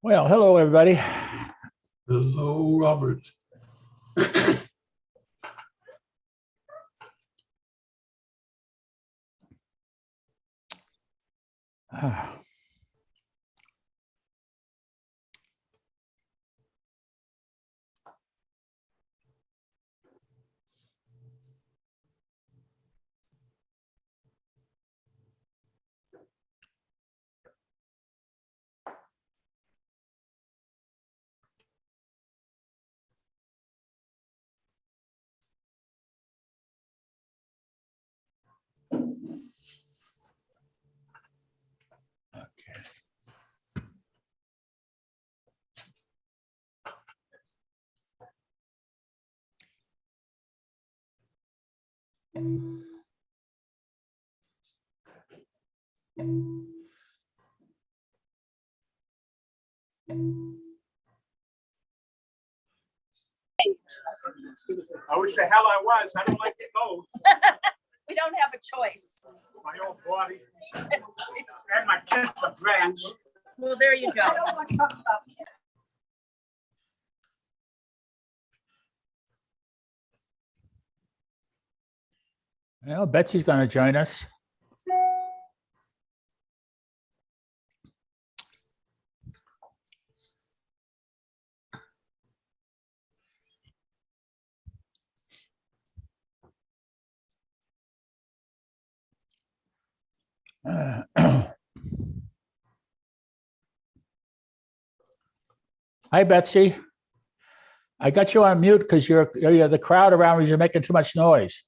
Well, hello, everybody. Hello, Robert. Okay. I wish the hell I was. I don't like it cold. We don't have a choice. My old body and my kids are branch. Well, there you go. Well, Betsy's going to join us. Hi, Betsy. I got you on mute because you're the crowd around you. You're making too much noise.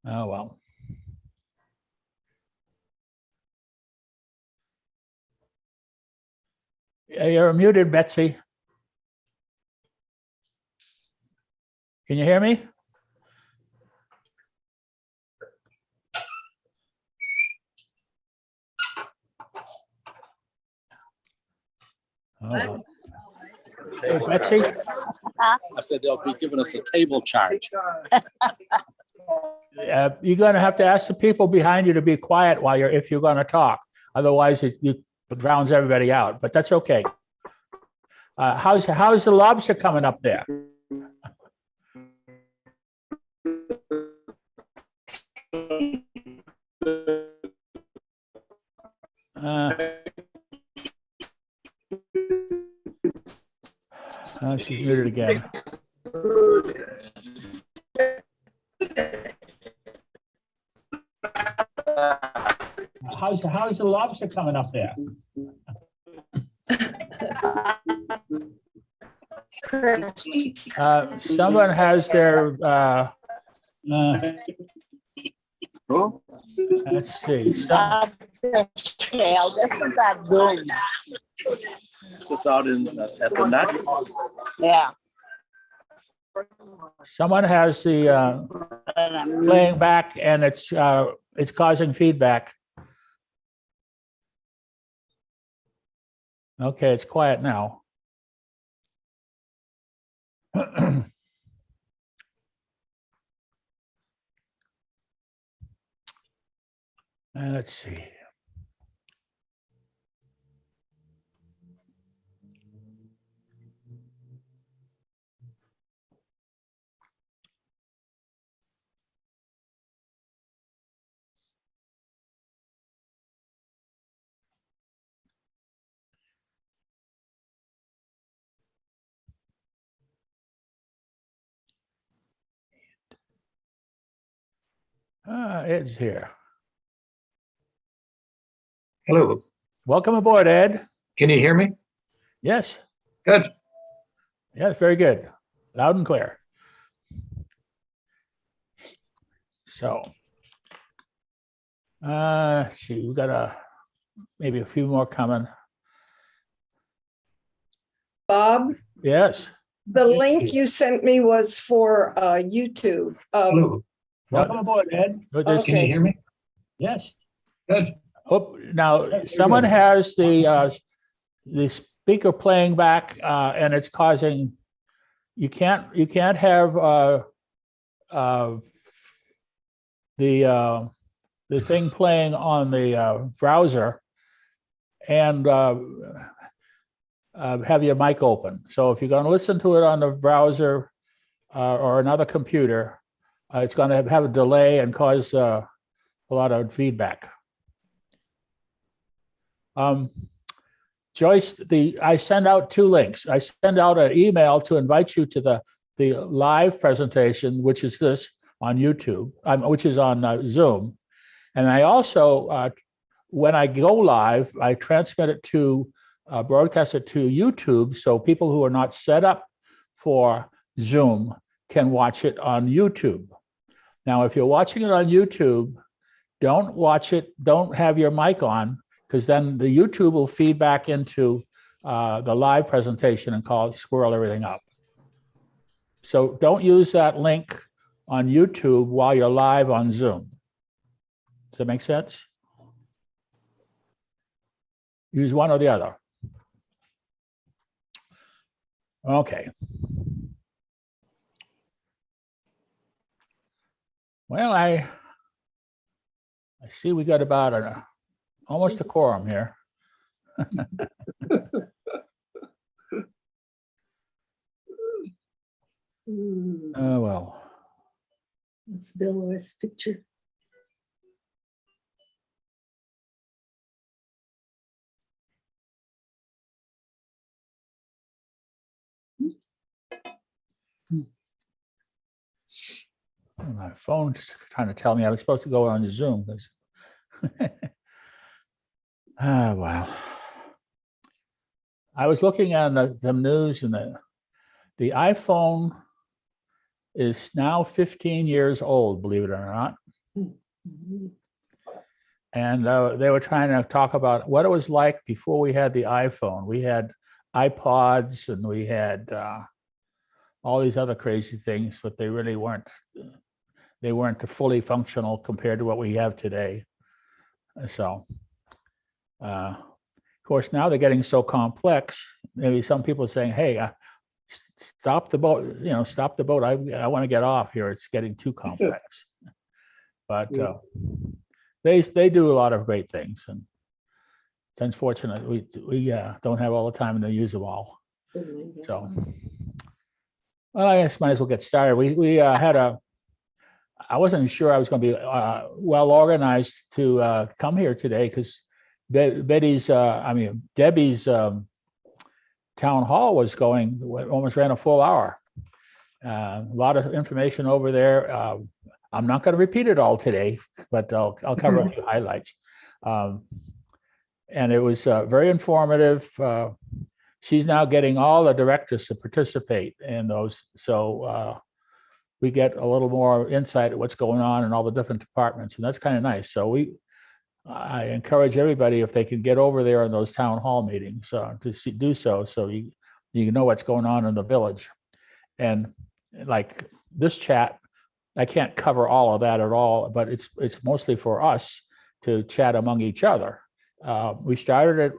Oh, well. You're muted, Betsy. Can you hear me? Oh, well. Hey, Betsy. I said they'll be giving us a table charge. You're going to have to ask the people behind you to be quiet if you're going to talk. Otherwise, it drowns everybody out. But that's okay. How's the lobster coming up there? She's muted again. How's the lobster coming up there? Someone has their let's see. Trail. This is our Zoom. This is out at the nut. Yeah. Someone has the playing back, and it's causing feedback. Okay, it's quiet now. Let's see. Ed's here. Hello. Welcome aboard, Ed. Can you hear me? Yes. Good. Yes, very good. Loud and clear. So, let's see, we've got maybe a few more coming. Bob, Yes. the link you sent me was for YouTube. Hello. Welcome aboard, Ed. Can you hear me? Yes. Good. Now, someone has the speaker playing back, and it's causing. You can't have the thing playing on the browser and have your mic open. So if you're going to listen to it on the browser or another computer, it's going to have a delay and cause a lot of feedback. Joyce, I send out 2 links. I send out an email to invite you to the live presentation, which is this on YouTube, which is on Zoom. And I also, when I go live, I transmit it to, broadcast it to YouTube, so people who are not set up for Zoom can watch it on YouTube. Now, if you're watching it on YouTube, don't watch it, don't have your mic on, because then the YouTube will feed back into the live presentation and squirrel everything up. So don't use that link on YouTube while you're live on Zoom. Does that make sense? Use one or the other. Okay. Well, I see we got about almost a quorum here. Oh, well. It's Bill picture. My phone's trying to tell me I was supposed to go on Zoom. Wow. I was looking at the news, and the iPhone is now 15 years old, believe it or not. And they were trying to talk about what it was like before we had the iPhone. We had iPods and we had all these other crazy things, but they really weren't. They weren't fully functional compared to what we have today. So, of course, now they're getting so complex. Maybe some people are saying, "Hey, stop the boat! You know, stop the boat! I want to get off here. It's getting too complex." But they do a lot of great things, and it's unfortunate we don't have all the time to use them all. So, well, I guess might as well get started. We had I wasn't sure I was going to be well organized to come here today, because Debbie's town hall was going, almost ran a full hour. A lot of information over there. I'm not going to repeat it all today, but I'll cover a few highlights. And it was very informative. She's now getting all the directors to participate in those. So we get a little more insight at what's going on in all the different departments, and that's kind of nice. So I encourage everybody, if they can get over there in those town hall meetings, to do so you know what's going on in the village. And like this chat, I can't cover all of that at all, but it's mostly for us to chat among each other. We started it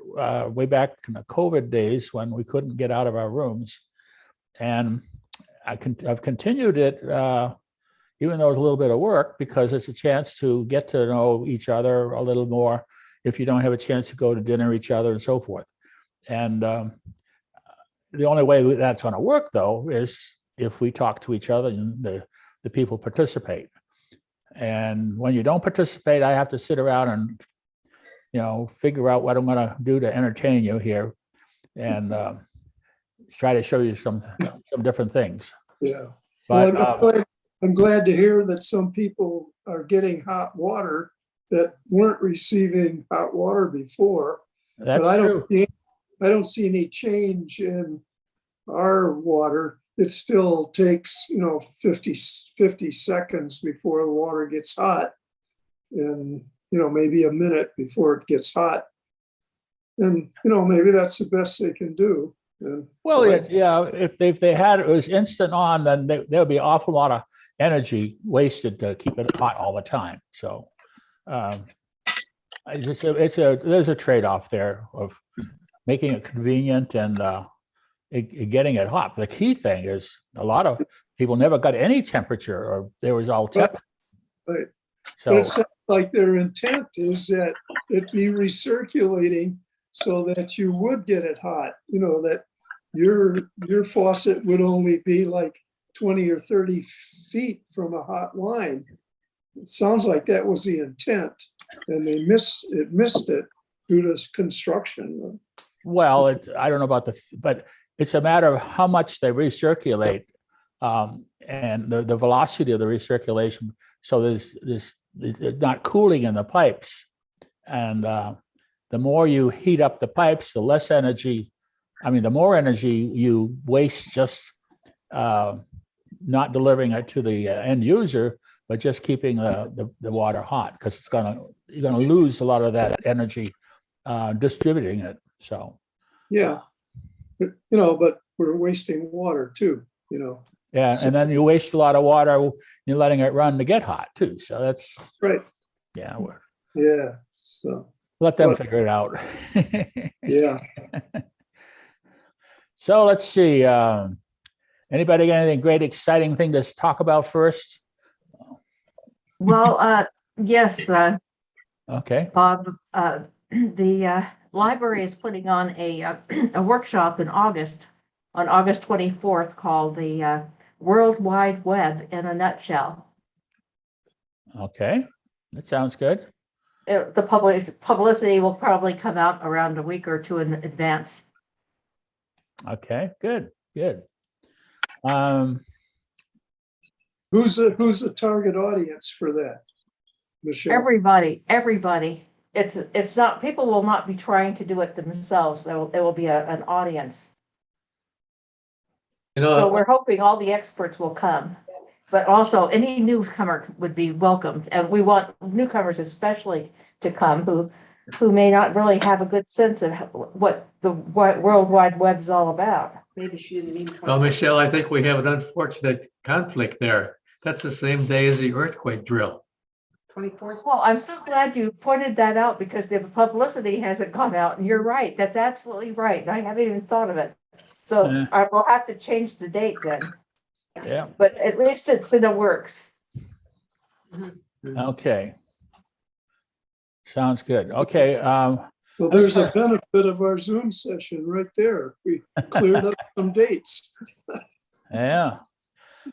way back in the COVID days when we couldn't get out of our rooms, and I've continued it, even though it's a little bit of work, because it's a chance to get to know each other a little more if you don't have a chance to go to dinner with each other and so forth. And the only way that's going to work, though, is if we talk to each other and the people participate. And when you don't participate, I have to sit around and figure out what I'm going to do to entertain you here, and try to show you some different things. Yeah. But Well, I'm glad to hear that some people are getting hot water that weren't receiving hot water before. that's But true. I don't see any change in our water. It still takes, 50 seconds before the water gets hot, and, maybe a minute before it gets hot. And, maybe that's the best they can do. And Well, so yeah, if they had it was instant on, then there would be an awful lot of energy wasted to keep it hot all the time. So there's a trade-off there of making it convenient and getting it hot. The key thing is a lot of people never got any temperature, or they was all tepid. Right. But So it sounds like their intent is that it be recirculating so that you would get it hot, you know, that your faucet would only be like 20 or 30 feet from a hot line. It sounds like that was the intent, and they missed it due to construction. well, I don't know about but it's a matter of how much they recirculate, and the velocity of the recirculation. So there's not cooling in the pipes, and the more you heat up the pipes, the less energy. I mean, the more energy you waste just not delivering it to the end user, but just keeping the water hot, because you're gonna lose a lot of that energy distributing it. So Yeah. But, you know, but we're wasting water too, you know. yeah, and then you waste a lot of water. You're letting it run to get hot too. So that's Right. yeah. Yeah. So, Let them Well- figure it out. yeah. So let's see. Anybody got anything great, exciting thing to talk about first? Well, yes, Okay. Bob, the library is putting on a workshop in August, on August 24th, called the World Wide Web in a Nutshell. Okay. That sounds good. The publicity will probably come out around a week or two in advance. Okay. Good. Good. Who's the target audience for that, Michelle? Everybody. It's not, people will not be trying to do it themselves. There will be an audience. You So know, we're hoping all the experts will come, but also any newcomer would be welcomed. And we want newcomers especially to come who may not really have a good sense of what the World Wide Web is all about. Maybe she didn't mean. well, Michelle, I think we have an unfortunate conflict there. That's the same day as the earthquake drill. 24th. Well, I'm so glad you pointed that out, because the publicity hasn't gone out, and you're right. That's absolutely right. And I haven't even thought of it. So Yeah. I will have to change the date then, Yeah. but at least it's in the works. Okay. Sounds good. Okay. Well, there's a benefit of our Zoom session right there. We cleared up some dates. Yeah.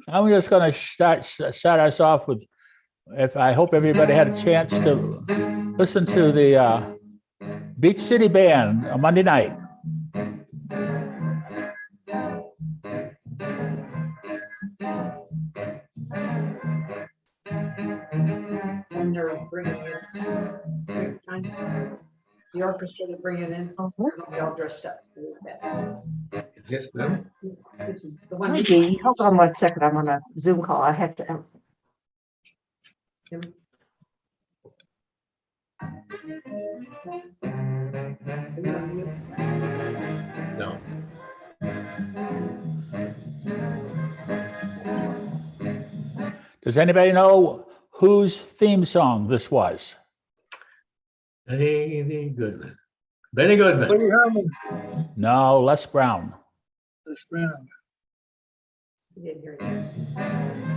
I'm just going to start us off with, I hope everybody had a chance to listen to the Beach City Band on Monday night. And they're bringing it. The orchestra to bring it in. They'll be all dressed up. Yes, ma'am. It's the one. Maybe, hold on 1 second. I'm on a Zoom call. I have to. No. Does anybody know whose theme song this was? Benny Goodman. Benny Goodman. No, Les Brown. You didn't hear it.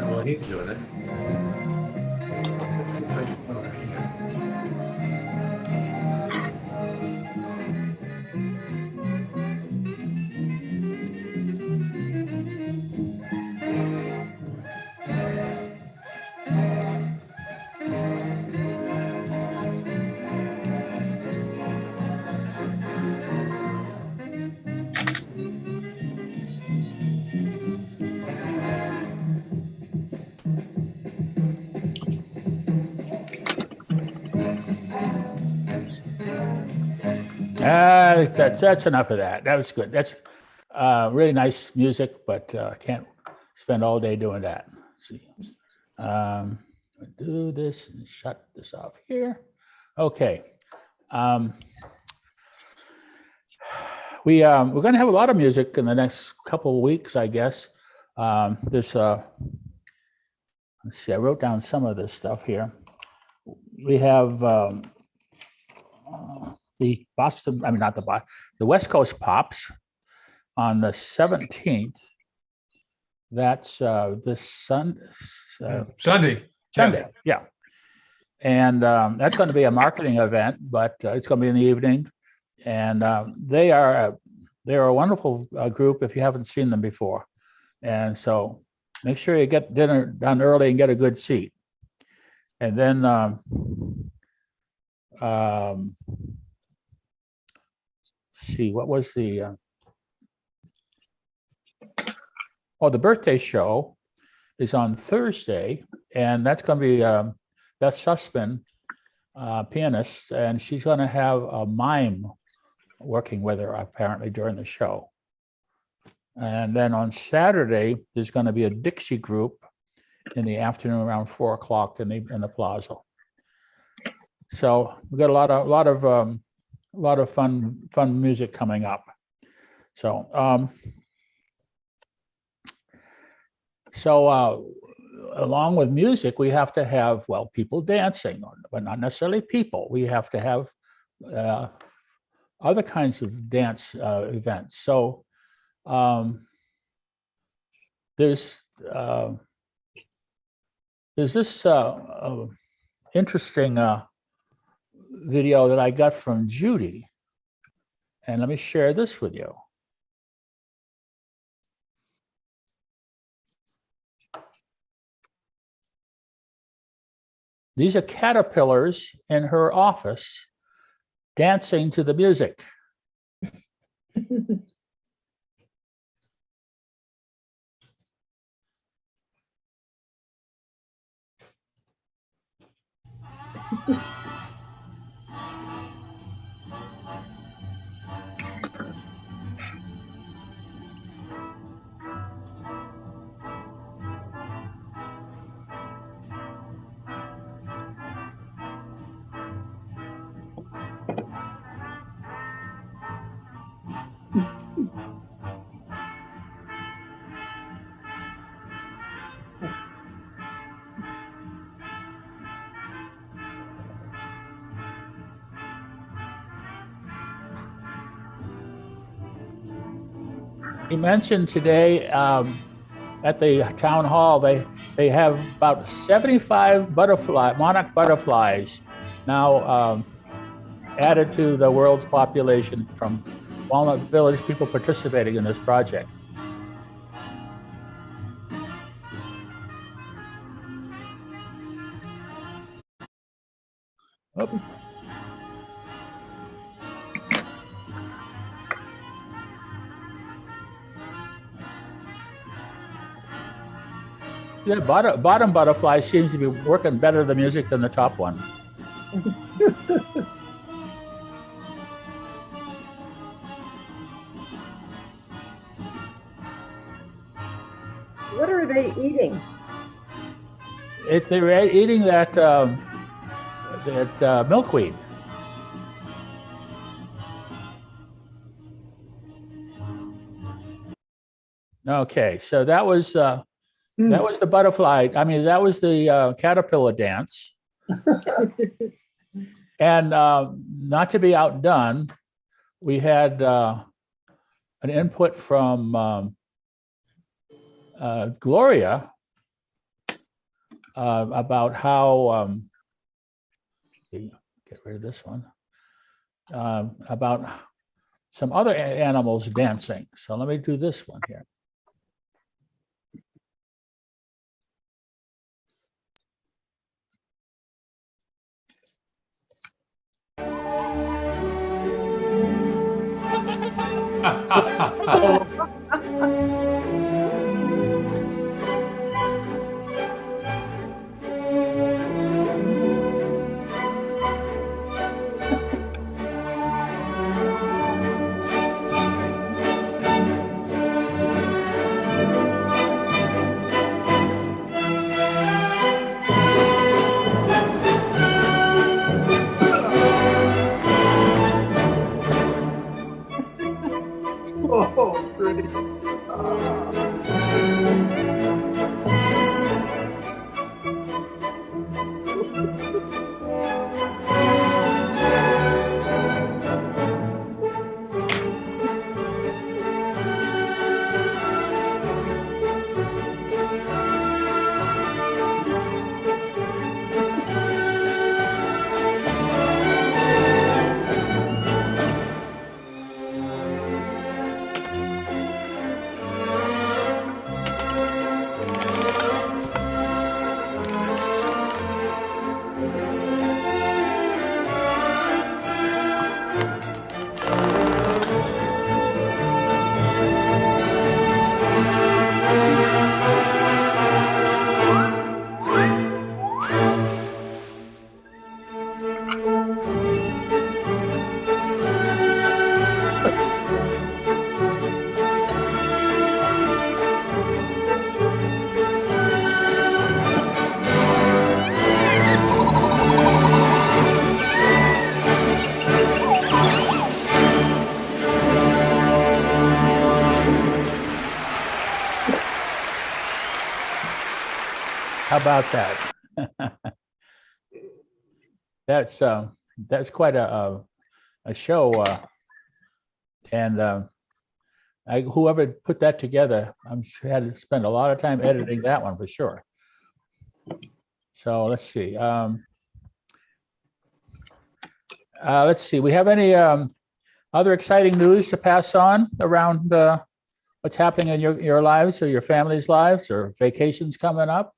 Well, he's doing it. Let's see if I can find it here. That's enough of that. That was good. That's really nice music, but can't spend all day doing that. Let's see. Do this and shut this off here. Okay. We're going to have a lot of music in the next couple of weeks, I guess. Let's see, I wrote down some of this stuff here. We have the Boston, I mean, not the Boston, the West Coast Pops on the 17th. That's this Sunday. Sunday, yeah. And that's going to be a marketing event, but it's going to be in the evening. And they are a wonderful group if you haven't seen them before. And so make sure you get dinner done early and get a good seat. And then see, what was the the birthday show is on Thursday, and that's going to be Beth Sussman, pianist, and she's going to have a mime working with her apparently during the show. And then on Saturday, there's going to be a Dixie group in the afternoon around 4 o'clock in the plaza. So we got a lot of fun music coming up. So along with music, we have to have, people dancing, but not necessarily people. We have to have other kinds of dance events. So there's this interesting video that I got from Judy, and let me share this with you. These are caterpillars in her office dancing to the music. He mentioned today at the town hall, they have about 75 monarch butterflies now added to the world's population from Walnut Village, people participating in this project. Oh. The bottom butterfly seems to be working better the music than the top one. What are they eating? They're eating that milkweed. Okay, so that was the butterfly. I mean, that was the caterpillar dance. And not to be outdone, we had an input from Gloria about how, get rid of this one, about some other animals dancing. So let me do this one here. How about that? That's quite a show. And whoever put that together, I'm sure had to spend a lot of time editing that one for sure. So let's see. Let's see. We have any other exciting news to pass on around what's happening in your lives or your family's lives or vacations coming up?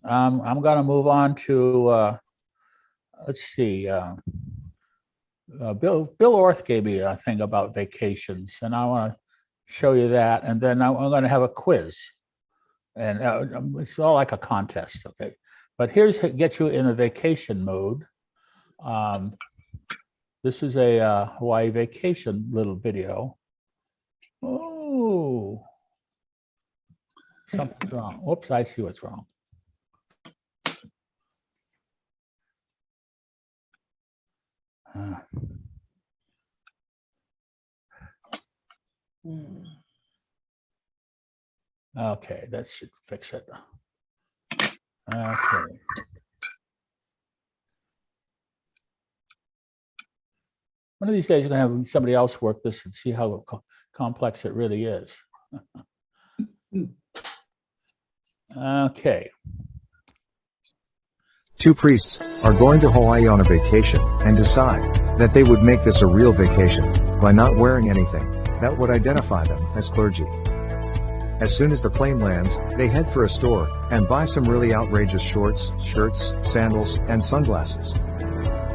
I'm going to move on to, let's see. Bill Orth gave me a thing about vacations, and I want to show you that. And then I'm going to have a quiz. And it's all like a contest, okay? But here's to get you in a vacation mode. This is a Hawaii vacation little video. Oh, something's wrong. Whoops, I see what's wrong. Okay, that should fix it. Okay. One of these days, you're going to have somebody else work this and see how complex it really is. Okay. Two priests are going to Hawaii on a vacation and decide that they would make this a real vacation by not wearing anything that would identify them as clergy. As soon as the plane lands, they head for a store and buy some really outrageous shorts, shirts, sandals, and sunglasses.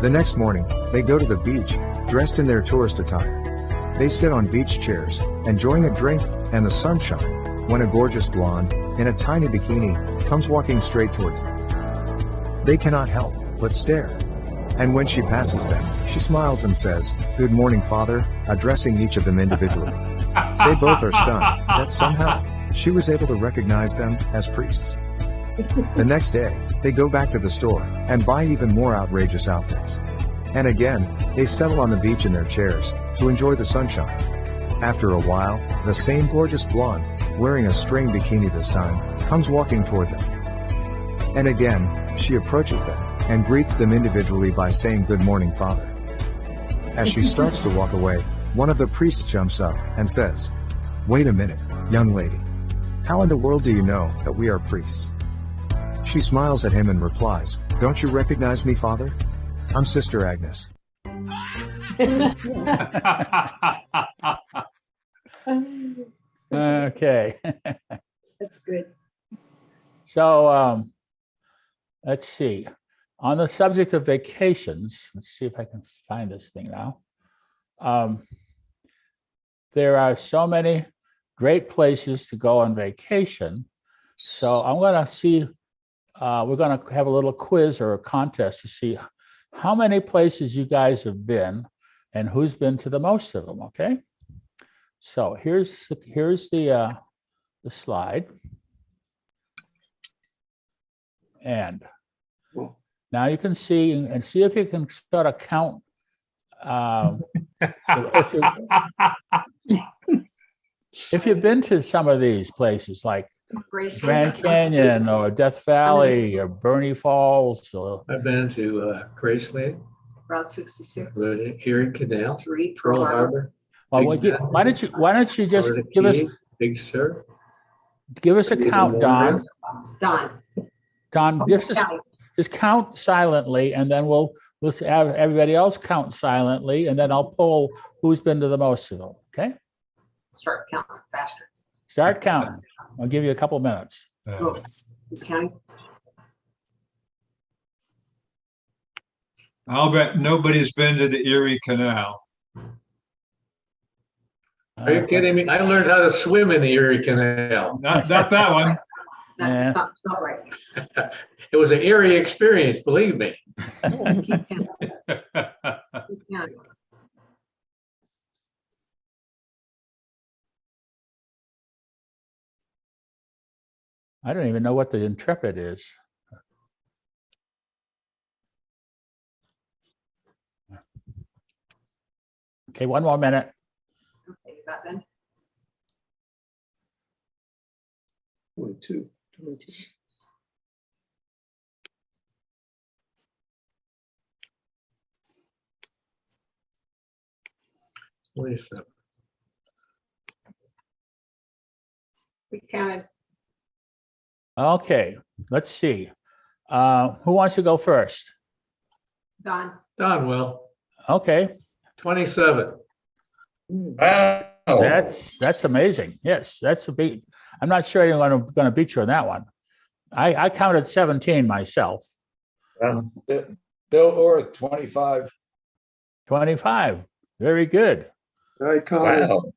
The next morning, they go to the beach, dressed in their tourist attire. They sit on beach chairs, enjoying a drink and the sunshine, when a gorgeous blonde, in a tiny bikini, comes walking straight towards them. They cannot help but stare. And when she passes them, she smiles and says, "Good morning, Father," addressing each of them individually. They both are stunned that somehow she was able to recognize them as priests. The next day, they go back to the store and buy even more outrageous outfits. And again, they settle on the beach in their chairs to enjoy the sunshine. After a while, the same gorgeous blonde, wearing a string bikini this time, comes walking toward them. And again, she approaches them and greets them individually by saying, "Good morning, Father." As she starts to walk away, one of the priests jumps up and says, "Wait a minute, young lady. How in the world do you know that we are priests?" She smiles at him and replies, "Don't you recognize me, Father? I'm Sister Agnes." Okay. That's good. So let's see. On the subject of vacations, let's see if I can find this thing now. There are so many great places to go on vacation. So I'm going to see, we're going to have a little quiz or a contest to see how many places you guys have been and who's been to the most of them, okay? So here's the slide. And now you can see and see if you can sort of count. If you've been to some of these places like Grand Canyon or Death Valley or Bernie Falls, or I've been to Graceland, Route 66. Erie Canal, 3, Pearl Harbor, well, why don't you just Florida give us Keys, Big Sur. a count, Don. Done. Just count silently, and then we'll have everybody else count silently, and then I'll pull who's been to the most of them. Okay. Start counting faster. Start counting. I'll give you a couple minutes. Go. Counting. I'll bet nobody's been to the Erie Canal. Are you kidding me? I learned how to swim in the Erie Canal. Not that one. Yeah. That's not right. It was an eerie experience, believe me. Keep counting. Keep counting. I don't even know what the Intrepid is. Okay, one more minute. Okay, you got that? 22. We counted. Okay, let's see. Who wants to go first? Don. Don will, Okay, 27. Wow. that's amazing. Yes, that's a big, I'm not sure anyone going to beat you on that one. I counted 17 myself. Bill Orth, 25. 25. Very good. I counted Wow.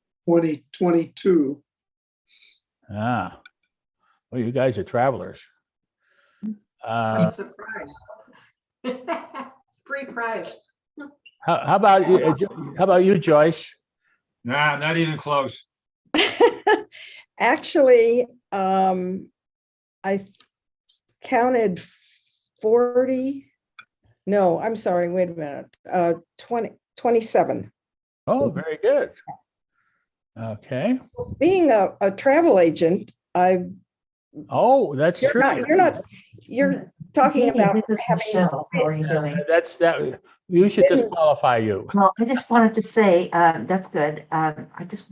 22. Ah, well, you guys are travelers. I'm surprised. Free prize. How about you? How about you, Joyce? Nah, not even close. Actually, I counted 40. No, I'm sorry, wait a minute. 27. Oh, very good. Okay. Being a travel agent, Oh, that's true. you're talking about This is having, Michelle. How are you doing? That's that. You should disqualify you. Well, I just wanted to say, that's good. I just,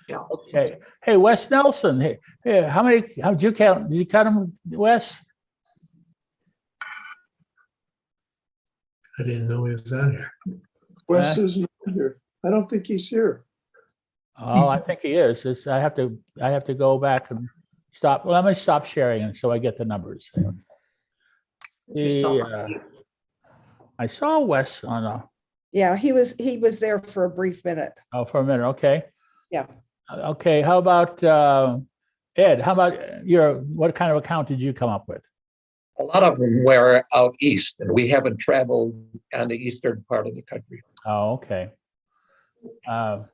Okay. Hey, Wes Nelson. Hey, how did you count? Did you count them, Wes? I didn't know he was on here. Wes isn't here. I don't think he's here. Oh, I think he is. I have to go back and stop. Well, let me stop sharing and so I get the numbers. I saw Wes on yeah, he was there for a brief minute. for a minute. Okay. Yeah. Okay. How about Ed? How about what kind of account did you come up with? A lot of them were out east, and we haven't traveled on the eastern part of the country. Oh, okay. How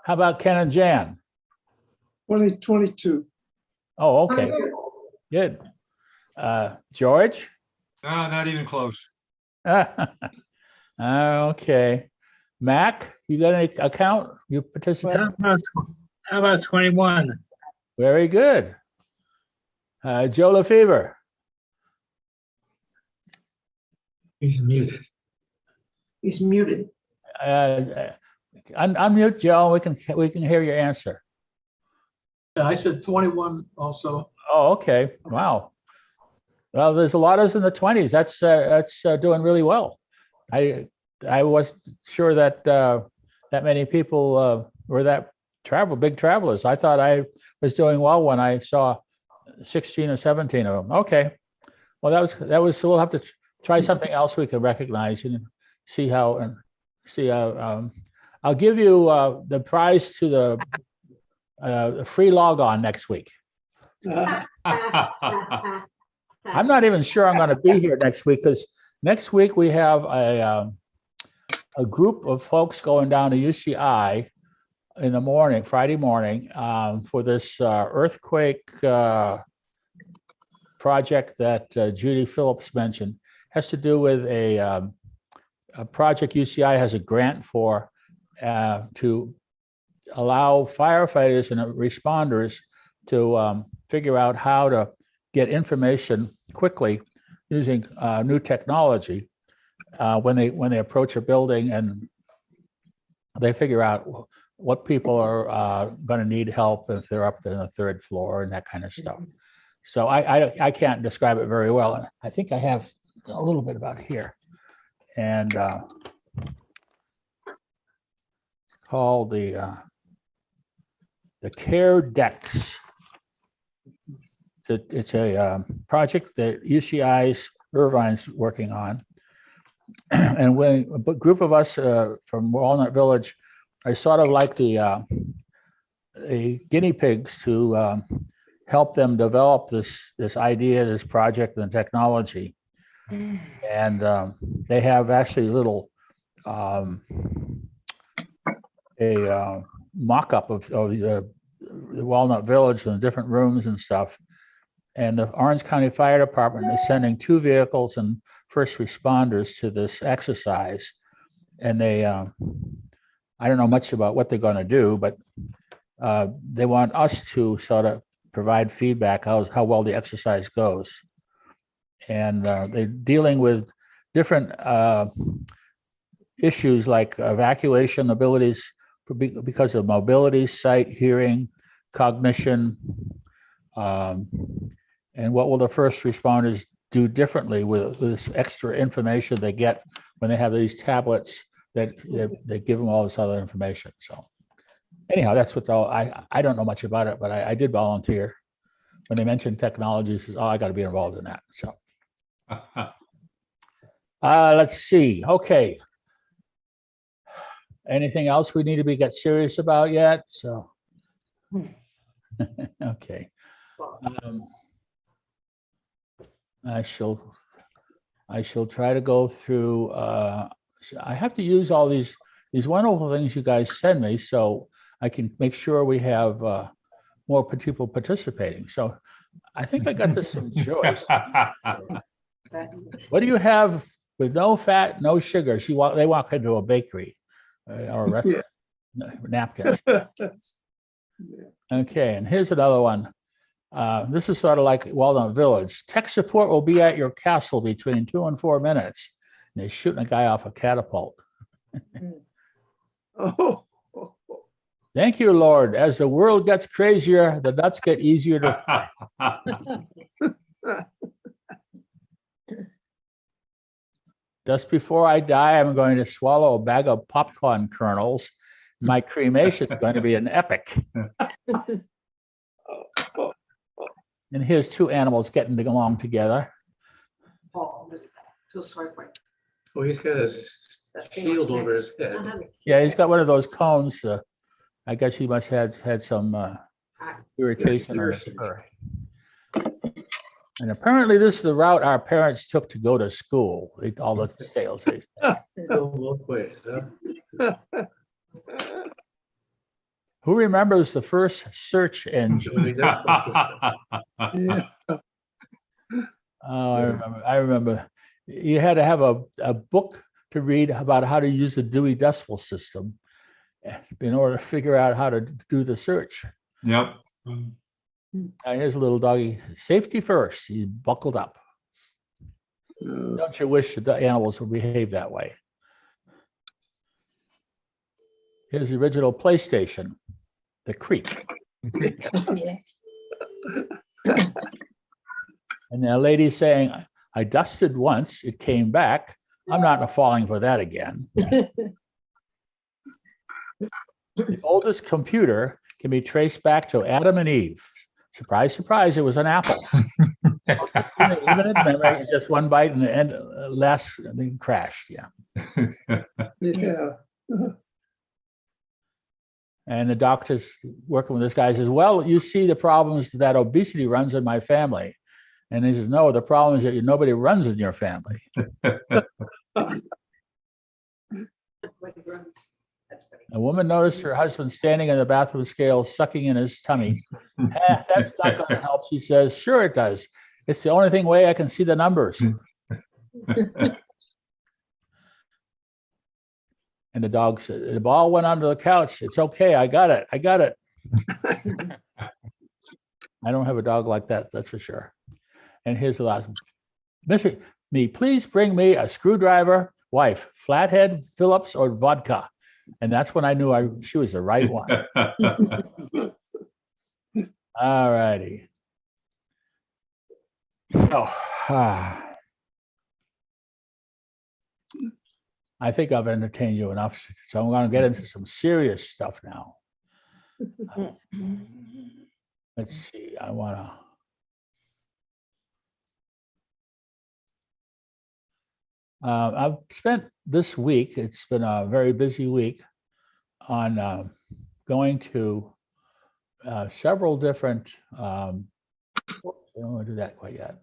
about Ken and Jan? 22. Oh, okay. Good. George? No, not even close. Okay. Mac, you got any account? You participate? How about 21? Very good. Joe LaFever? He's muted. He's muted. Unmute Joe. We can hear your answer. I said 21 also. Oh, okay. Wow. Well, there's a lot of us in the 20s. That's doing really well. I wasn't sure that that many people were that big travelers. I thought I was doing well when I saw 16 or 17 of them. Okay. Well, that was. So we'll have to try something else we can recognize and see how. I'll give you the prize to the free log on next week. I'm not even sure I'm going to be here next week because next week we have a group of folks going down to UCI in the morning, Friday morning, for this earthquake project that Judy Phillips mentioned. Has to do with a project UCI has a grant for to allow firefighters and responders to figure out how to get information quickly using new technology when they approach a building and they figure out what people are going to need help if they're up in the third floor and that kind of stuff. So I can't describe it very well. I think I have a little bit about here, and called the CARE Dex. It's a project that UCI's Irvine's working on. And when a group of us from Walnut Village are sort of like the guinea pigs to help them develop this idea, this project and technology. And they have actually little a mock-up of the Walnut Village and the different rooms and stuff. And the Orange County Fire Department is sending 2 vehicles and first responders to this exercise. And they, I don't know much about what they're going to do, but they want us to sort of provide feedback how well the exercise goes. And they're dealing with different issues like evacuation abilities because of mobility, sight, hearing, cognition. And what will the first responders do differently with this extra information they get when they have these tablets that give them all this other information? So anyhow, that's what's all. I don't know much about it, but I did volunteer. When they mentioned technology, says, "Oh, I got to be involved in that." So let's see. Okay. Anything else we need to get serious about yet? So okay. I shall try to go through. I have to use all these wonderful things you guys send me, so I can make sure we have more people participating. So I think I got this from Joyce. What do you have with no fat, no sugar? They walk into a bakery or a restaurant. Napkins. Okay, and here's another one. This is sort of like Walnut Village. Tech support will be at your castle between 2 and 4 minutes. And they're shooting a guy off a catapult. Oh, Thank you, Lord. As the world gets crazier, the nuts get easier to find. Just before I die, I'm going to swallow a bag of popcorn kernels. My cremation is going to be an epic. And here's two animals getting along together. Oh, feel sorry for you. Oh, he's got his shield over his head. Yeah, he's got one of those cones. I guess he must have had some irritation on his fur. And apparently this is the route our parents took to go to school, all the sales. Go both ways, huh? Who remembers the first search engine? Oh, I remember. You had to have a book to read about how to use the Dewey Decimal System in order to figure out how to do the search. Yep. Here's a little doggy. Safety first. He's buckled up. Don't you wish the animals would behave that way? Here's the original PlayStation, the Creak. And the lady saying, I dusted once, it came back. I'm not falling for that again. The oldest computer can be traced back to Adam and Eve. Surprise, surprise, it was an apple. Even in memory, just one bite and last thing crashed. Yeah. yeah. And the doctor's working with this guy says, well, you see the problems that obesity runs in my family. And he says, no, the problem is that nobody runs in your family. A woman noticed her husband standing in the bathroom scale, sucking in his tummy. That's not going to help, she says. Sure it does. It's the only way I can see the numbers. And the dog said, the ball went onto the couch. It's okay. I got it. I got it. I don't have a dog like that. That's for sure. And here's the last one. Mr. Me, please bring me a screwdriver, wife, flathead, Phillips, or vodka. And that's when I knew she was the right one. All righty. So, I think I've entertained you enough. So I'm going to get into some serious stuff now. Let's see. I want to. I've spent this week, it's been a very busy week, on going to several different, I don't want to do that quite yet,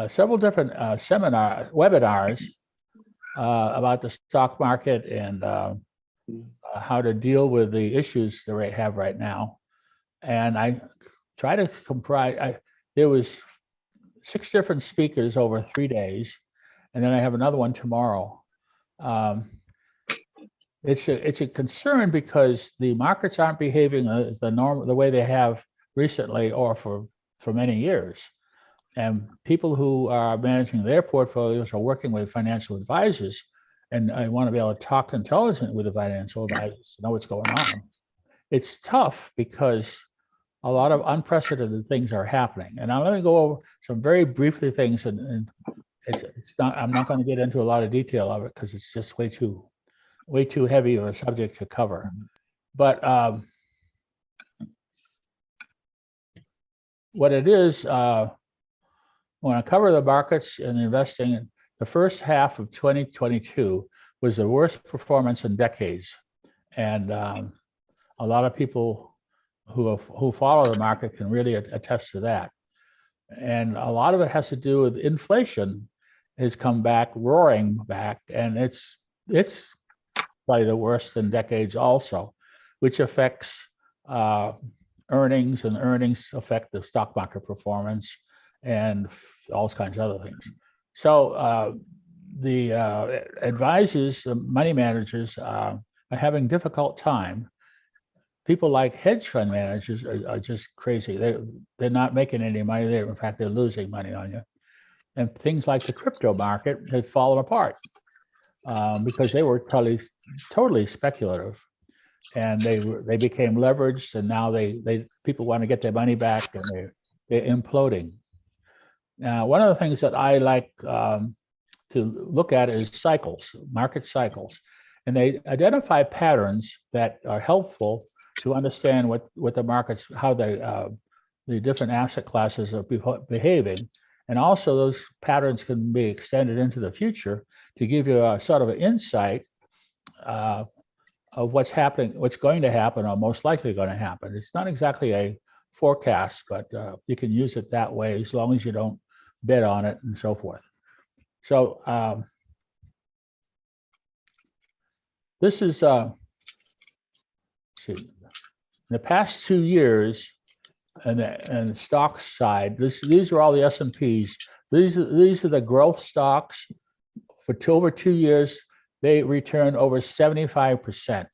several different webinars about the stock market and how to deal with the issues that we have right now. And I try to comprise, there was 6 different speakers over 3 days. And then I have another one tomorrow. It's a concern because the markets aren't behaving the way they have recently or for many years. And people who are managing their portfolios are working with financial advisors, and I want to be able to talk intelligent with the financial advisors to know what's going on. It's tough because a lot of unprecedented things are happening. And now let me go over some very briefly things, and it's not, I'm not going to get into a lot of detail of it because it's just way too heavy of a subject to cover. But what it is, when I cover the markets and investing, the first half of 2022 was the worst performance in decades. And a lot of people who follow the market can really attest to that. And a lot of it has to do with inflation has come back, roaring back, and it's probably the worst in decades also, which affects earnings, and earnings affect the stock market performance and all kinds of other things. So the advisors, the money managers are having a difficult time. People like hedge fund managers are just crazy. They're not making any money. In fact, they're losing money on you. And things like the crypto market have fallen apart because they were probably totally speculative, and they became leveraged, and now people want to get their money back, and they're imploding. Now, one of the things that I like to look at is cycles, market cycles, and they identify patterns that are helpful to understand what the markets, how the different asset classes are behaving. And also those patterns can be extended into the future to give you a sort of an insight of what's happening, what's going to happen, or most likely going to happen. It's not exactly a forecast, but you can use it that way as long as you don't bet on it and so forth. So this is, let's see, in the past 2 years, and the stock side, these are all the S&Ps. These are the growth stocks. For over 2 years, they returned over 75%.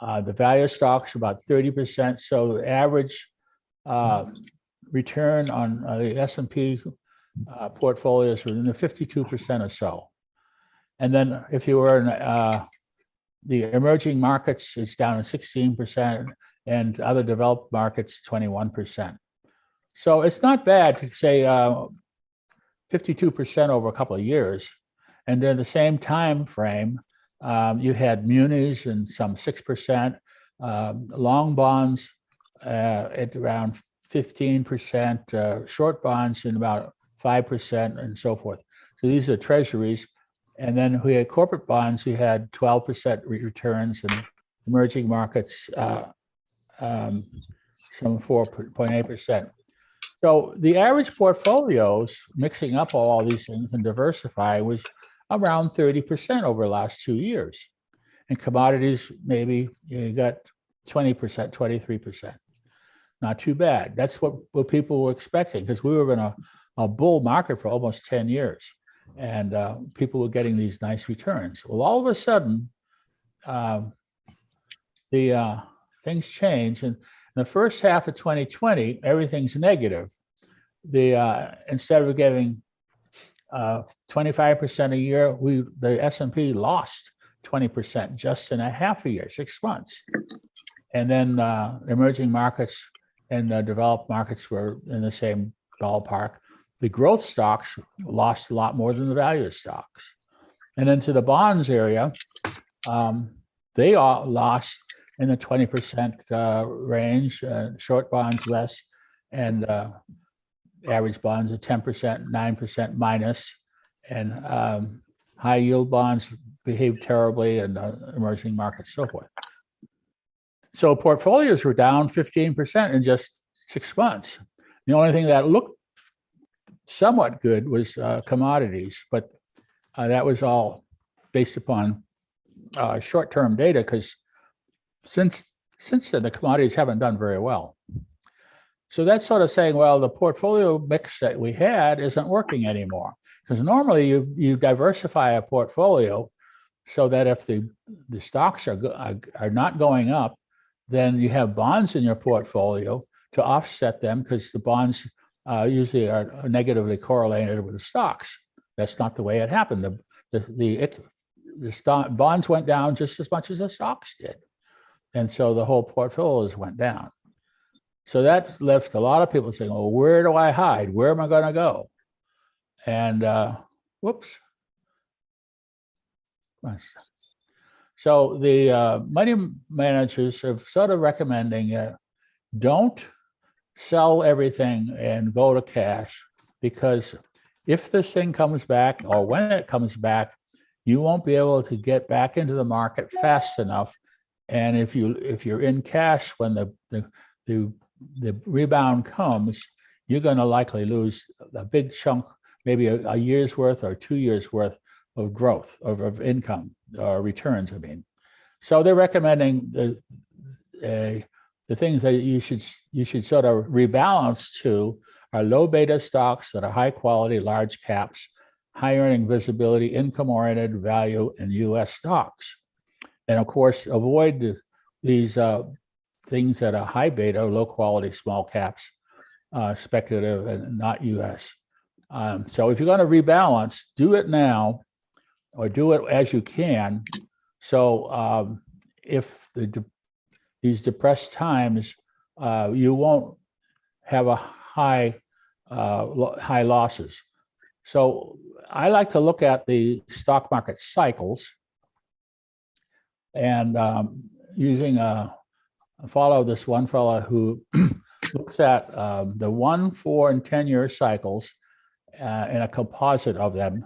The value stocks about 30%. So the average return on the S&P portfolios were in the 52% or so. And then if you were in the emerging markets, it's down to 16%, and other developed markets, 21%. So it's not bad to say 52% over a couple of years. And in the same time frame, you had munis and some 6%, long bonds at around 15%, short bonds in about 5%, and so forth. So these are treasuries. And then we had corporate bonds, we had 12% returns, and emerging markets, some 4.8%. So the average portfolios, mixing up all these things and diversify, was around 30% over the last 2 years. And commodities, maybe you got 20%, 23%. Not too bad. That's what people were expecting, because we were in a bull market for almost 10 years. And people were getting these nice returns. Well, all of a sudden, things change. And in the first half of 2020, everything's negative. Instead of getting 25% a year, the S&P lost 20% just in a half a year, 6 months. And then emerging markets and developed markets were in the same ballpark. The growth stocks lost a lot more than the value stocks. And into the bonds area, they all lost in the 20% range, short bonds less, and average bonds at 10%, 9% minus, and high yield bonds behaved terribly, and emerging markets, so forth. So portfolios were down 15% in just 6 months. The only thing that looked somewhat good was commodities, but that was all based upon short-term data, because since then, the commodities haven't done very well. So that's sort of saying, well, the portfolio mix that we had isn't working anymore, because normally you diversify a portfolio so that if the stocks are not going up, then you have bonds in your portfolio to offset them because the bonds usually are negatively correlated with the stocks. That's not the way it happened. The bonds went down just as much as the stocks did. And so the whole portfolios went down. So that left a lot of people saying, well, where do I hide? Where am I going to go? And whoops. So the money managers are sort of recommending don't sell everything and go to cash, because if this thing comes back, or when it comes back, you won't be able to get back into the market fast enough. And if you're in cash when the rebound comes, you're going to likely lose a big chunk, maybe a year's worth or 2 years worth of growth of income or returns. I mean, so they're recommending the things that you should sort of rebalance to are low beta stocks that are high quality, large caps, high earning visibility, income oriented value, and U.S. stocks. And of course, avoid these things that are high beta, low quality, small caps, speculative, and not U.S. So if you're going to rebalance, do it now, or do it as you can. So if these depressed times, you won't have a high losses. So I like to look at the stock market cycles, and using follow this one fellow who looks at the 1, 4, and 10-year cycles in a composite of them.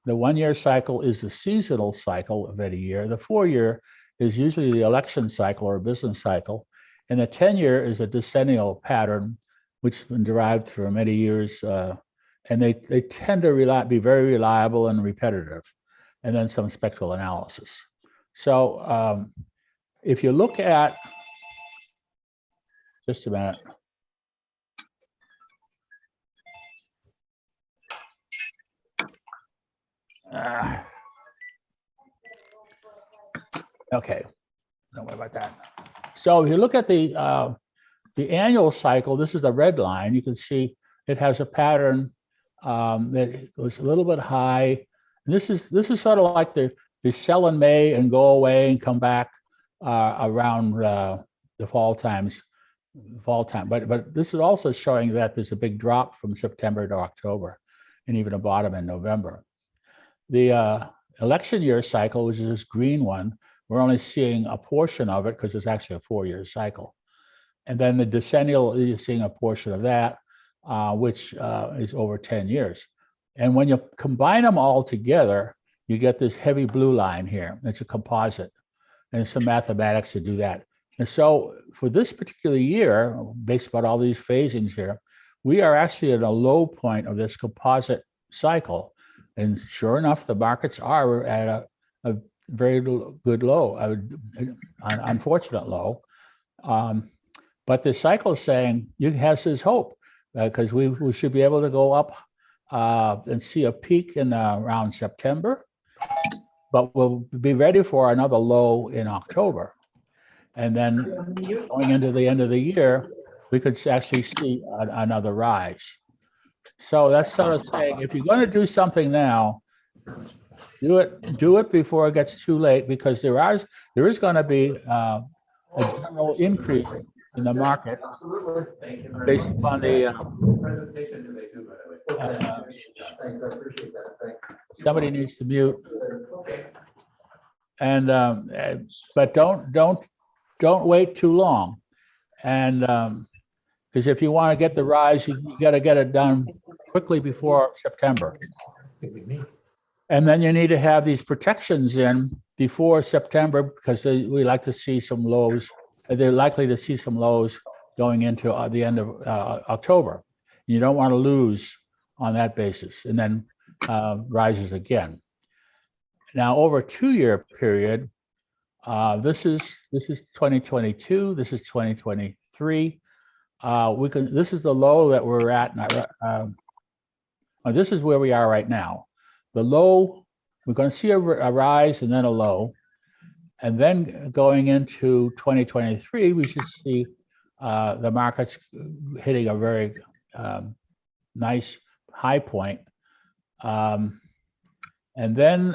The 1-year cycle is the seasonal cycle of any year. The 4-year is usually the election cycle or business cycle. And the 10-year is a decennial pattern, which has been derived for many years. And they tend to be very reliable and repetitive, and then some spectral analysis. So if you look at, just a minute. Okay, don't worry about that. So if you look at the annual cycle, this is the red line. You can see it has a pattern that goes a little bit high. And this is sort of like the sell in May and go away and come back around the fall time. But this is also showing that there's a big drop from September to October, and even a bottom in November. The election year cycle, which is this green one, we're only seeing a portion of it because it's actually a 4-year cycle. And then the decennial, you're seeing a portion of that, which is over 10 years. And when you combine them all together, you get this heavy blue line here. It's a composite, and some mathematics to do that. And so for this particular year, based upon all these phasings here, we are actually at a low point of this composite cycle. And sure enough, the markets are at a very good low, an unfortunate low. But the cycle is saying it has this hope, because we should be able to go up and see a peak in around September, but we'll be ready for another low in October. And then going into the end of the year, we could actually see another rise. So that's sort of saying, if you're going to do something now, do it before it gets too late, because there is going to be a general increase in the market based upon the somebody needs to mute. And but don't wait too long, and because if you want to get the rise, you got to get it done quickly before September. And then you need to have these protections in before September, because we like to see some lows. They're likely to see some lows going into the end of October. You don't want to lose on that basis, and then rises again. Now, over a 2-year period, this is 2022. This is 2023. This is the low that we're at. This is where we are right now. The low, we're going to see a rise and then a low. And then going into 2023, we should see the market's hitting a very nice high point. And then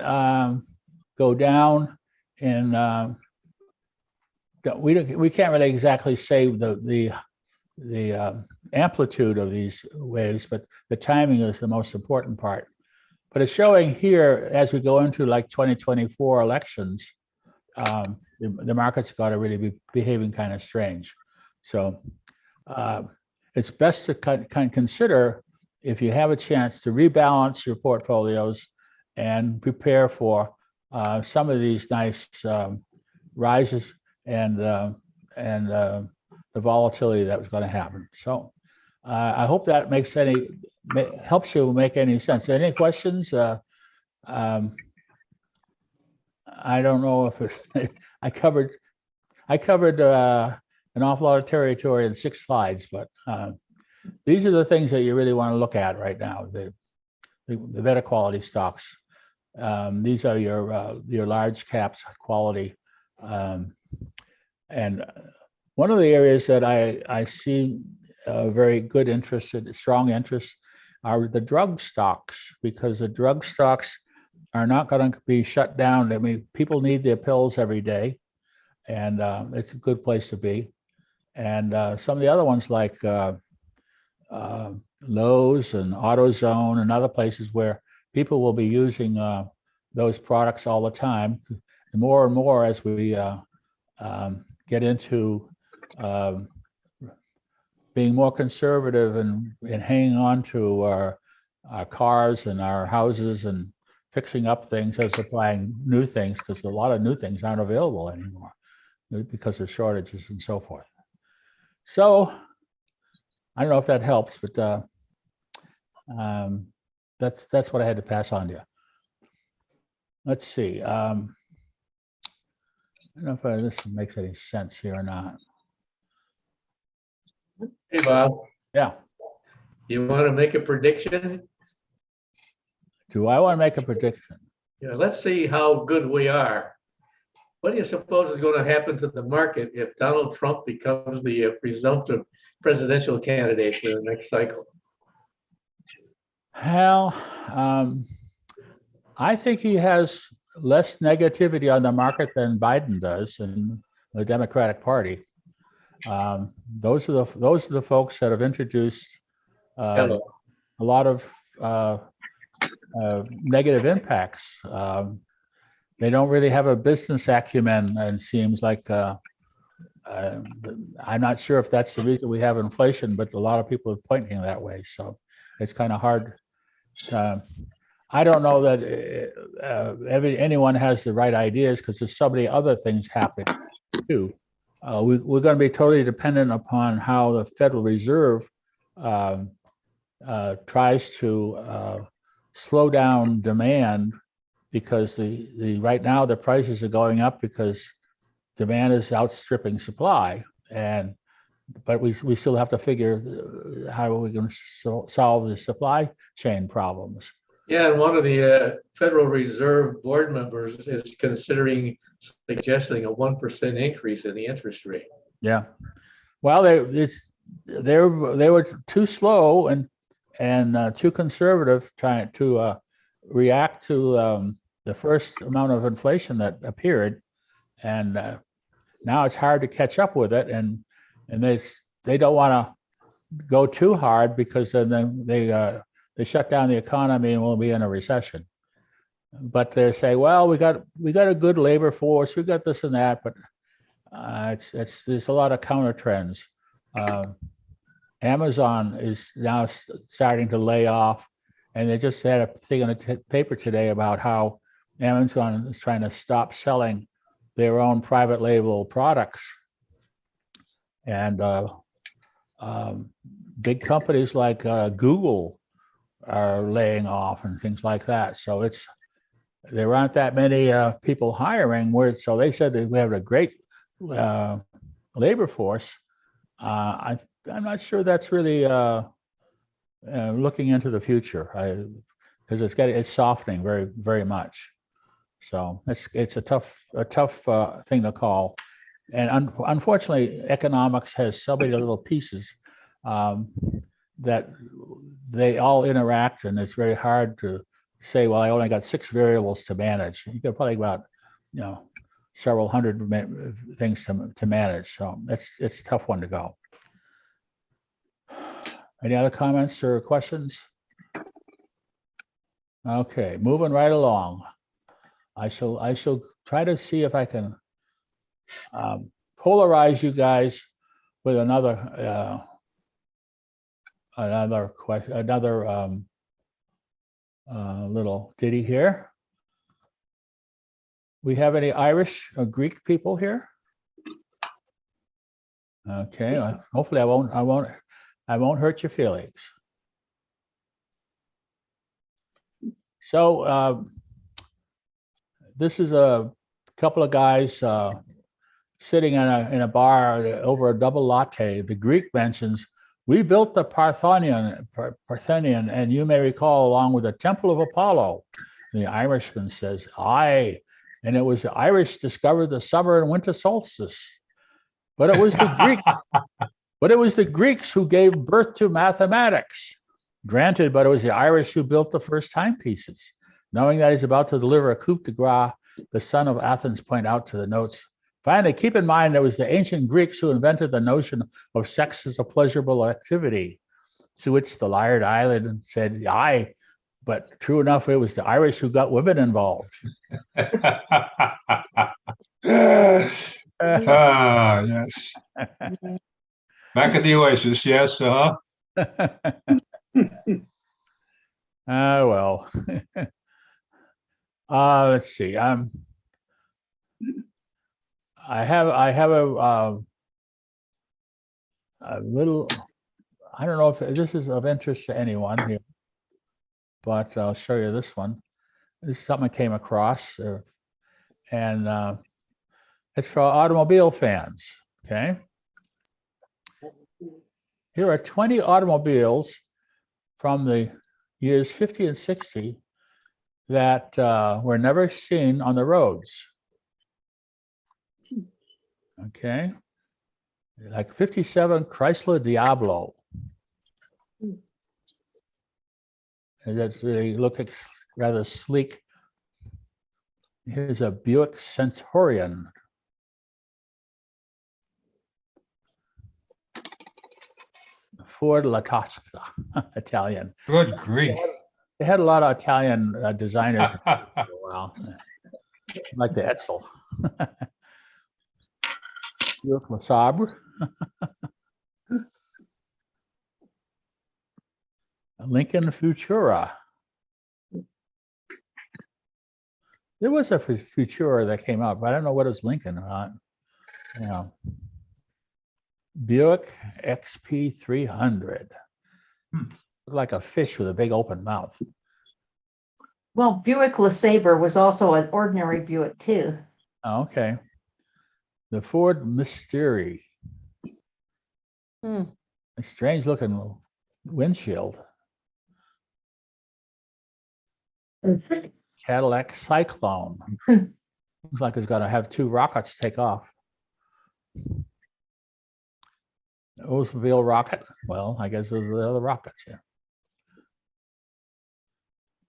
go down in, we can't really exactly say the amplitude of these waves, but the timing is the most important part. But it's showing here as we go into like 2024 elections, the market's got to really be behaving kind of strange. So it's best to kind of consider, if you have a chance, to rebalance your portfolios and prepare for some of these nice rises and the volatility that was going to happen. So I hope that helps you make any sense. Any questions? I don't know if I covered an awful lot of territory in 6 slides, but these are the things that you really want to look at right now. The better quality stocks. These are your large caps quality. And one of the areas that I see very good interest, strong interest, are the drug stocks, because the drug stocks are not going to be shut down. I mean, people need their pills every day, and it's a good place to be. And some of the other ones like Lowe's and AutoZone and other places where people will be using those products all the time, and more as we get into being more conservative and hanging on to our cars and our houses and fixing up things as supplying new things, because a lot of new things aren't available anymore because of shortages and so forth. So I don't know if that helps, but that's what I had to pass on to you. Let's see. I don't know if this makes any sense here or not. Hey, Bob, Yeah. you want to make a prediction? Do I want to make a prediction? Yeah, let's see how good we are. What do you suppose is going to happen to the market if Donald Trump becomes the presumptive presidential candidate for the next cycle? Well, I think he has less negativity on the market than Biden does in the Democratic Party. Those are the folks that have introduced a lot of negative impacts. They don't really have a business acumen, and it seems like I'm not sure if that's the reason we have inflation, but a lot of people are pointing that way. So it's kind of hard. I don't know that anyone has the right ideas, because there's so many other things happening too. We're going to be totally dependent upon how the Federal Reserve tries to slow down demand, because right now the prices are going up because demand is outstripping supply, but we still have to figure how are we going to solve the supply chain problems. Yeah, and one of the Federal Reserve board members is suggesting a 1% increase in the interest rate. Yeah, well, they were too slow and too conservative trying to react to the first amount of inflation that appeared, and now it's hard to catch up with it, and they don't want to go too hard, because then they shut down the economy and we'll be in a recession. But they say, well, we got a good labor force, we got this and that, but there's a lot of counter trends. Amazon is now starting to lay off, and they just had a thing on the paper today about how Amazon is trying to stop selling their own private label products, and big companies like Google are laying off and things like that. So there aren't that many people hiring. So they said that we have a great labor force. I'm not sure that's really looking into the future, because it's softening very, very much. So it's a tough thing to call. And unfortunately, economics has so many little pieces that they all interact, and it's very hard to say, well, I only got 6 variables to manage. You got probably about, several hundred things to manage. So it's a tough one to go. Any other comments or questions? Okay, moving right along. I shall try to see if I can polarize you guys with another question, another little ditty here. We have any Irish or Greek people here? Okay, hopefully I won't hurt your feelings. So this is a couple of guys sitting in a bar over a double latte. The Greek mentions, we built the Parthenon, and you may recall, along with the Temple of Apollo. The Irishman says, aye, and it was the Irish discovered the summer and winter solstice. But it was the Greeks who gave birth to mathematics. Granted, but it was the Irish who built the first timepieces. Knowing that he's about to deliver a coup de grace, the son of Athens point out to the notes. Finally, keep in mind it was the ancient Greeks who invented the notion of sex as a pleasurable activity. To which the Liard Island said, aye, but true enough, it was the Irish who got women involved. Yes. Back at the Oasis, yes. Well. Let's see. I have a little. I don't know if this is of interest to anyone here, but I'll show you this one. This is something I came across, and it's for automobile fans. Okay. Here are 20 automobiles from the years 50 and 60 that were never seen on the roads. Okay. Like 57 Chrysler Diablo. And that's really look like rather sleek. Here's a Buick Centurion. Ford La Tosca, Italian. Good grief. They had a lot of Italian designers for a while, like the Edsel. Buick LeSabre. Lincoln Futura. There was a Futura that came out, but I don't know what is Lincoln or not. Yeah. Buick XP 300. Looked like a fish with a big open mouth. Well, Buick LeSabre was also an ordinary Buick too. Okay. The Ford Mystery. A strange looking windshield. Cadillac Cyclone. Looks like it's going to have 2 rockets take off. Oldsmobile Rocket. Well, I guess those are the other rockets here.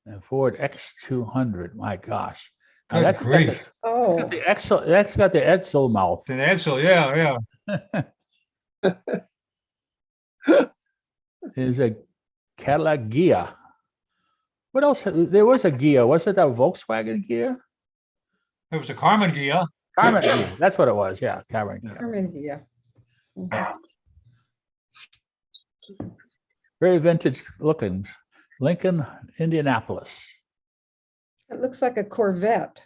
And Ford X200. My gosh. Now, Good grief. That's got the Edsel mouth. It's an Edsel, yeah. There's a Cadillac Ghia. What else? There was a Ghia. Was it a Volkswagen Ghia? It was a Carmen Ghia. Carmen Ghia. That's what it was. Yeah, Carmen Ghia. Carmen Ghia. Very vintage looking. Lincoln, Indianapolis. It looks like a Corvette.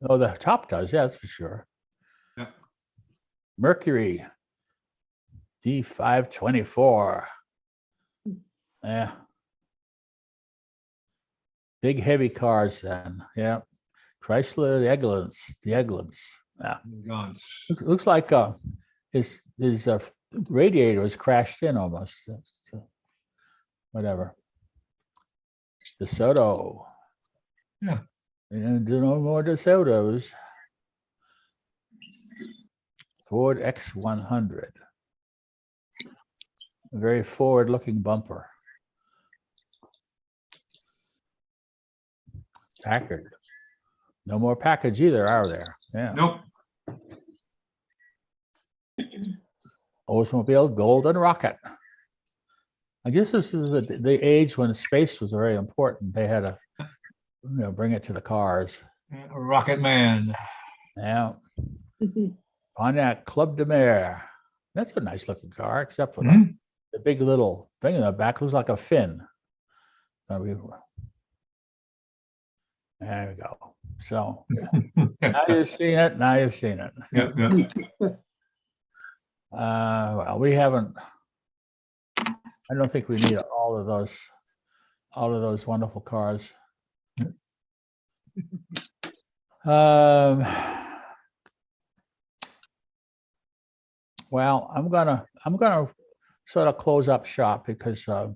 Oh, the top does. Yeah, that's for sure. Yeah. Mercury D524. Yeah. Big heavy cars then. Yeah. Chrysler, the Eglins. Yeah. Guns. Looks like his radiator was crashed in almost. Whatever. DeSoto. Yeah. And do no more DeSoto's. Ford X100. A very forward-looking bumper. Packard. No more package either, are there? Yeah. Nope. Oldsmobile Golden Rocket. I guess this is the age when space was very important. They had to, bring it to the cars. Rocket Man. Yeah. Pontiac Club de Mer. That's a nice looking car, except for Mhm. the big little thing in the back. Looks like a fin. There we go. So now you've seen it. Now you've seen it. Yep, yep. Well, we haven't. I don't think we need all of those wonderful cars. Well, I'm gonna sort of close up shop because I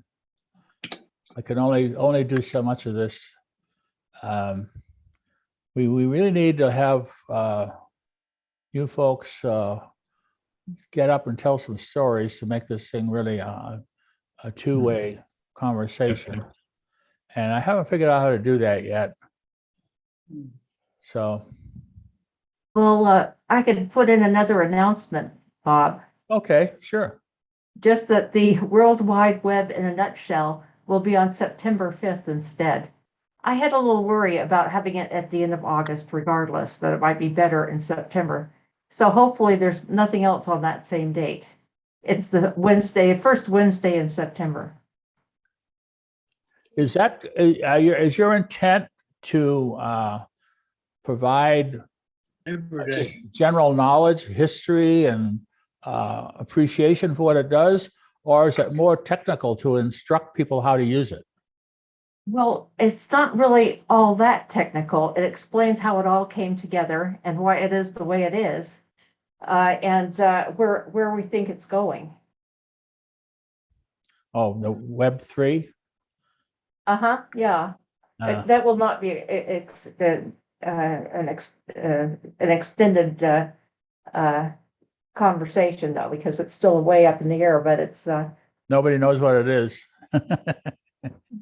can only do so much of this. We really need to have you folks get up and tell some stories to make this thing really a two-way conversation. And I haven't figured out how to do that yet. So, Well, I could put in another announcement, Bob, okay, sure. just that the World Wide Web in a nutshell will be on September 5th instead. I had a little worry about having it at the end of August regardless, that it might be better in September. So hopefully there's nothing else on that same date. It's the first Wednesday in September. Is your intent to provide just general knowledge, history, and appreciation for what it does, or is it more technical to instruct people how to use it? Well, it's not really all that technical. It explains how it all came together and why it is the way it is, and where we think it's going. Oh, the Web3? Yeah. That will not be an extended conversation though, because it's still way up in the air, but it's Nobody knows what it is.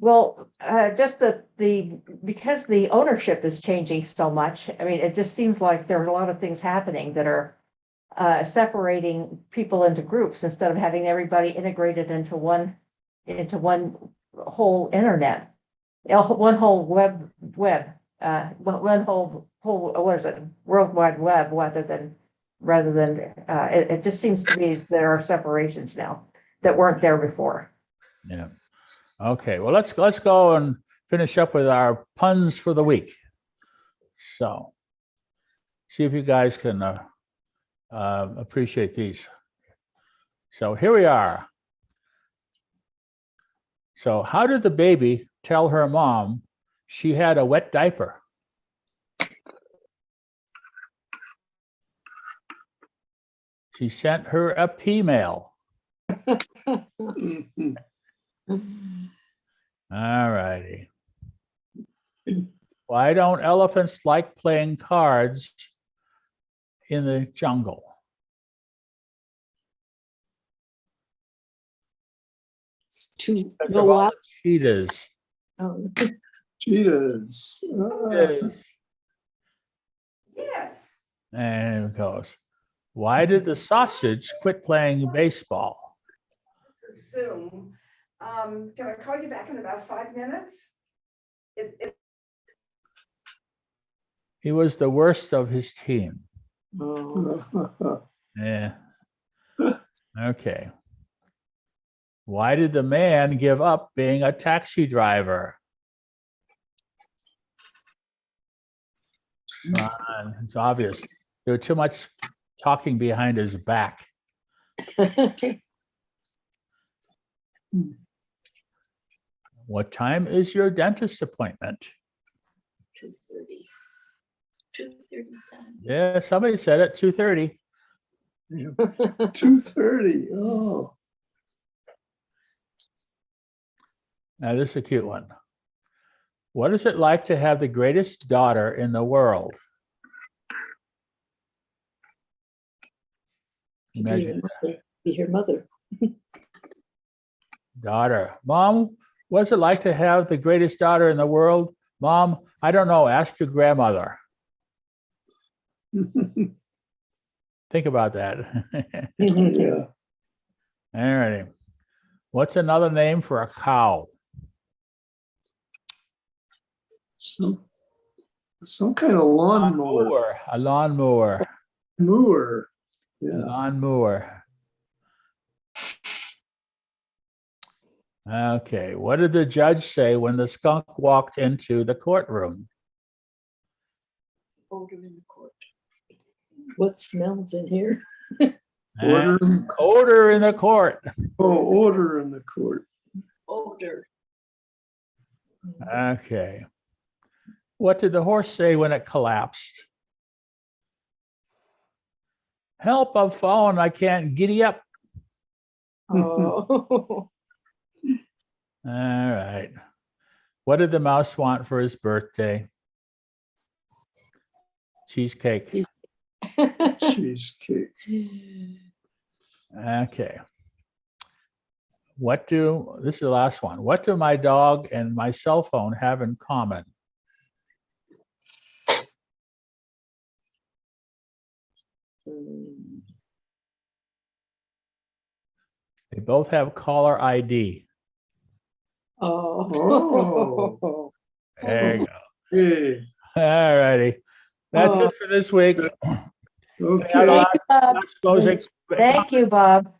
well, just because the ownership is changing so much. I mean, it just seems like there are a lot of things happening that are separating people into groups instead of having everybody integrated into one whole internet, one whole web, one whole what is it, World Wide Web, rather than it just seems to me there are separations now that weren't there before. Yeah. Okay. Well, let's go and finish up with our puns for the week. So, see if you guys can appreciate these. So here we are. So, how did the baby tell her mom she had a wet diaper? She sent her a P-mail. All righty. Why don't elephants like playing cards in the jungle? Because of all the cheetahs. Cheetahs. Yes. And it goes, why did the sausage quit playing baseball? Zoom. Can I call you back in about 5 minutes? He was the worst of his team. Oh. Yeah. Okay. Why did the man give up being a taxi driver? Come on, it's obvious. There was too much talking behind his back. What time is your dentist appointment? 2:30. 2:30 time. Yeah, somebody said it, 2:30. 2:30. Oh. Now, this is a cute one. What is it like to have the greatest daughter in the world? Imagine Be your mother. daughter. Mom, what's it like to have the greatest daughter in the world? Mom, I don't know. Ask your grandmother. Think about that. Yeah. All righty. What's another name for a cow? Some kind of lawnmower. A lawnmower. Mower. Yeah. Lawnmower. Okay. What did the judge say when the skunk walked into the courtroom? Odor in the court. What smells in here? Order. Odor in the court. Oh, order in the court. Odor. Okay. What did the horse say when it collapsed? Help, I've fallen. I can't giddy up. Oh. All right. What did the mouse want for his birthday? Cheesecake. Cheesecake. Okay. This is the last one. What do my dog and my cell phone have in common? They both have caller ID. Oh. There you go. Hey, All righty. That's it for this week. okay. Last closing. Thank you, Bob.